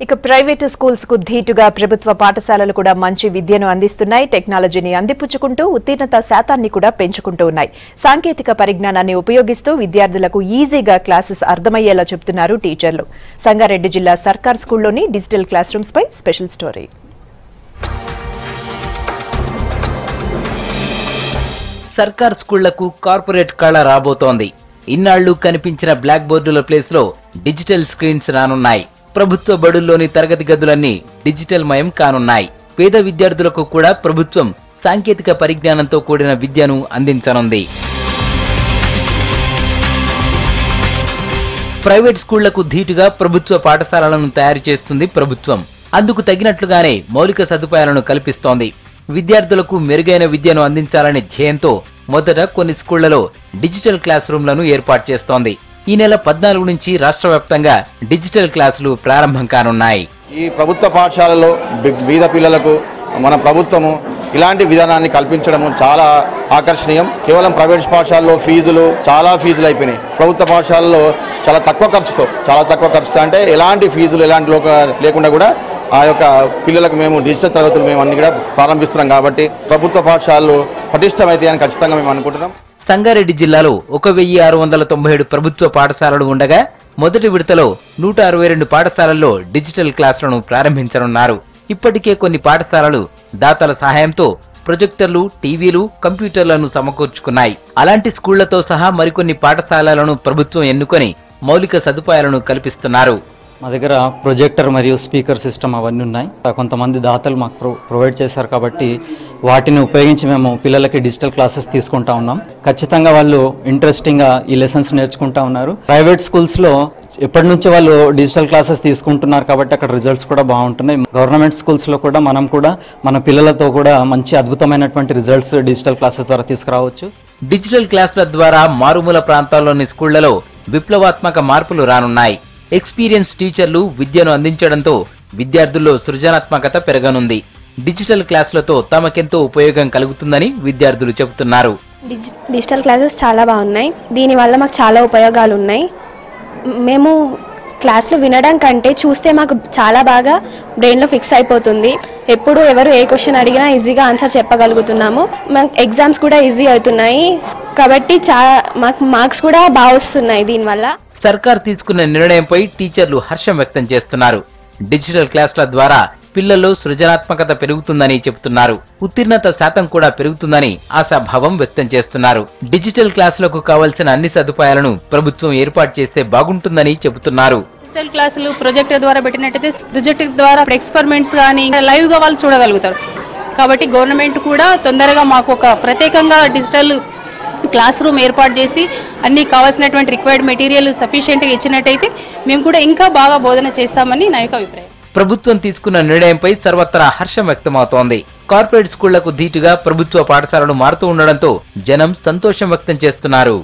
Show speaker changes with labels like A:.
A: ఇక private schools కు ధీటుగా ప్రభుత్వ పాఠశాలలు కూడా మంచి విద్యను అందిస్తున్నాయి. టెక్నాలజీని అందిపుచ్చుకుంటూ ఉత్తీర్ణత శాతాన్ని కూడా పెంచుకుంటూ ఉన్నాయి. సాంకేతిక పరిజ్ఞానాన్ని ఉపయోగిస్తూ విద్యార్థులకు ఈజీగా క్లాసెస్ అర్థమయ్యేలా చెబుతున్నారు టీచర్లు. సంగారెడ్డి జిల్లా సర్కార్ స్కూల్లోని డిజిటల్ క్లాస్ రూమ్స్ పై స్పెషల్ స్టోరీ.
B: సర్కార్ స్కూళ్లకు కార్పొరేట్ కళ రాబోతోంది. ఇన్నాళ్లు కనిపించిన బ్లాక్ బోర్డుల ప్లేస్ లో డిజిటల్ స్క్రీన్స్ రానున్నాయి. ప్రభుత్వ బడుల్లోని తరగతి గదులన్నీ డిజిటల్ మయం కానున్నాయి. పేద విద్యార్థులకు కూడా ప్రభుత్వం సాంకేతిక పరిజ్ఞానంతో కూడిన విద్యను అందించనుంది. ప్రైవేట్ స్కూళ్లకు ధీటుగా ప్రభుత్వ పాఠశాలలను తయారు చేస్తుంది ప్రభుత్వం. అందుకు తగినట్లుగానే మౌలిక సదుపాయాలను కల్పిస్తోంది. విద్యార్థులకు మెరుగైన విద్యను అందించాలనే ధ్యేయంతో మొదట కొన్ని స్కూళ్లలో డిజిటల్ క్లాస్ రూమ్లను ఏర్పాటు చేస్తోంది. ఈ నెల 14 నుంచి రాష్ట్ర వ్యాప్తంగా డిజిటల్ క్లాసులు ప్రారంభం కానున్నాయి.
C: ఈ ప్రభుత్వ పాఠశాలలో బీద పిల్లలకు మన ప్రభుత్వము ఇలాంటి విధానాన్ని కల్పించడం చాలా ఆకర్షణీయం. కేవలం ప్రైవేట్ పాఠశాలలో చాలా ఫీజులు అయిపోయినాయి. ప్రభుత్వ పాఠశాలలో చాలా తక్కువ ఖర్చుతో అంటే ఎలాంటి ఫీజులు లేకుండా కూడా ఆ యొక్క పిల్లలకు మేము డిజిటల్ తరగతులు మేము అన్ని కూడా ప్రారంభిస్తున్నాం. కాబట్టి ప్రభుత్వ పాఠశాలలు పటిష్టమైతే అని ఖచ్చితంగా మేము అనుకుంటున్నాం.
B: సంగారెడ్డి జిల్లాలో 1697 ప్రభుత్వ పాఠశాలలు ఉండగా మొదటి విడతలో 162 పాఠశాలల్లో డిజిటల్ క్లాసులను ప్రారంభించనున్నారు. ఇప్పటికే కొన్ని పాఠశాలలు దాతల సహాయంతో ప్రొజెక్టర్లు, టీవీలు, కంప్యూటర్లను సమకూర్చుకున్నాయి. అలాంటి స్కూళ్లతో సహా మరికొన్ని పాఠశాలలను ప్రభుత్వం ఎన్నుకొని మౌలిక సదుపాయాలను కల్పిస్తున్నారు.
D: మా దగ్గర ప్రొజెక్టర్ మరియు స్పీకర్ సిస్టమ్ అవన్నీ ఉన్నాయి. కొంతమంది దాతలు మాకు ప్రొవైడ్ చేశారు కాబట్టి వాటిని ఉపయోగించి మేము పిల్లలకి డిజిటల్ క్లాసెస్ తీసుకుంటా ఉన్నాం. ఖచ్చితంగా వాళ్ళు ఇంట్రెస్టింగ్గా ఈ లెసన్స్ నేర్చుకుంటా ఉన్నారు. ప్రైవేట్ స్కూల్స్లో ఎప్పటి నుంచి వాళ్ళు డిజిటల్ క్లాసెస్ తీసుకుంటున్నారు కాబట్టి అక్కడ రిజల్ట్స్ కూడా బాగుంటున్నాయి. గవర్నమెంట్ స్కూల్స్లో కూడా మనం కూడా మన పిల్లలతో కూడా మంచి అద్భుతమైనటువంటి రిజల్ట్స్ డిజిటల్ క్లాసెస్ ద్వారా తీసుకురావచ్చు.
B: డిజిటల్ క్లాసుల ద్వారా మారుమూల ప్రాంతాల్లోని స్కూళ్లలో విప్లవాత్మక మార్పులు రానున్నాయి. ఎక్స్పీరియన్స్ టీచర్లు విద్యను అందించడంతో విద్యార్థుల్లో సృజనాత్మకత పెరగనుంది. డిజిటల్ క్లాసులతో తమకెంతో ఉపయోగం కలుగుతుందని విద్యార్థులు చెబుతున్నారు.
E: డిజిటల్ క్లాసెస్ చాలా బాగున్నాయి. దీనివల్ల మాకు చాలా ఉపయోగాలు ఉన్నాయి. మేము క్లాసులు వినడం కంటే చూస్తే మాకు చాలా బాగా బ్రెయిన్లో ఫిక్స్ అయిపోతుంది. ఎప్పుడు ఎవరు ఏ క్వశ్చన్ అడిగినా ఈజీగా ఆన్సర్ చెప్పగలుగుతున్నాము. మాకు ఎగ్జామ్స్ కూడా ఈజీ అవుతున్నాయి కాబట్టి మాకు మార్క్స్ కూడా బాగా వస్తున్నాయి. దీనివల్ల
B: సర్కార్ తీసుకున్న నిర్ణయంపై టీచర్లు హర్షం వ్యక్తం చేస్తున్నారు. డిజిటల్ క్లాసుల ద్వారా పిల్లల్లో సృజనాత్మకత పెరుగుతుందని చెబుతున్నారు. ఉత్తీర్ణత శాతం కూడా పెరుగుతుందని ఆశాభావం వ్యక్తం చేస్తున్నారు. డిజిటల్ క్లాసులకు కావాల్సిన అన్ని సదుపాయాలను ప్రభుత్వం ఏర్పాటు చేస్తే బాగుంటుందని చెబుతున్నారు.
F: డిజిటల్ క్లాసులు ప్రొజెక్టర్ ద్వారా పెట్టినట్టయితే ప్రొజెక్టర్ ద్వారా ఎక్స్పెరిమెంట్స్ కానీ లైవ్ గా వాళ్ళు చూడగలుగుతారు. కాబట్టి గవర్నమెంట్ కూడా తొందరగా మాకు ఒక ప్రత్యేకంగా డిజిటల్ క్లాస్ రూమ్ ఏర్పాటు చేసి అన్ని కావాల్సినటువంటి రిక్వైర్డ్ మెటీరియల్ సఫిషియెంట్గా ఇచ్చినట్టయితే మేము కూడా ఇంకా బాగా బోధన చేస్తామని నా యొక్క అభిప్రాయం.
B: ప్రభుత్వం తీసుకున్న నిర్ణయంపై సర్వత్రా హర్షం వ్యక్తమవుతోంది. కార్పొరేట్ స్కూళ్లకు ధీటుగా ప్రభుత్వ పాఠశాలలు మారుతూ ఉండడంతో జనం సంతోషం వ్యక్తం చేస్తున్నారు.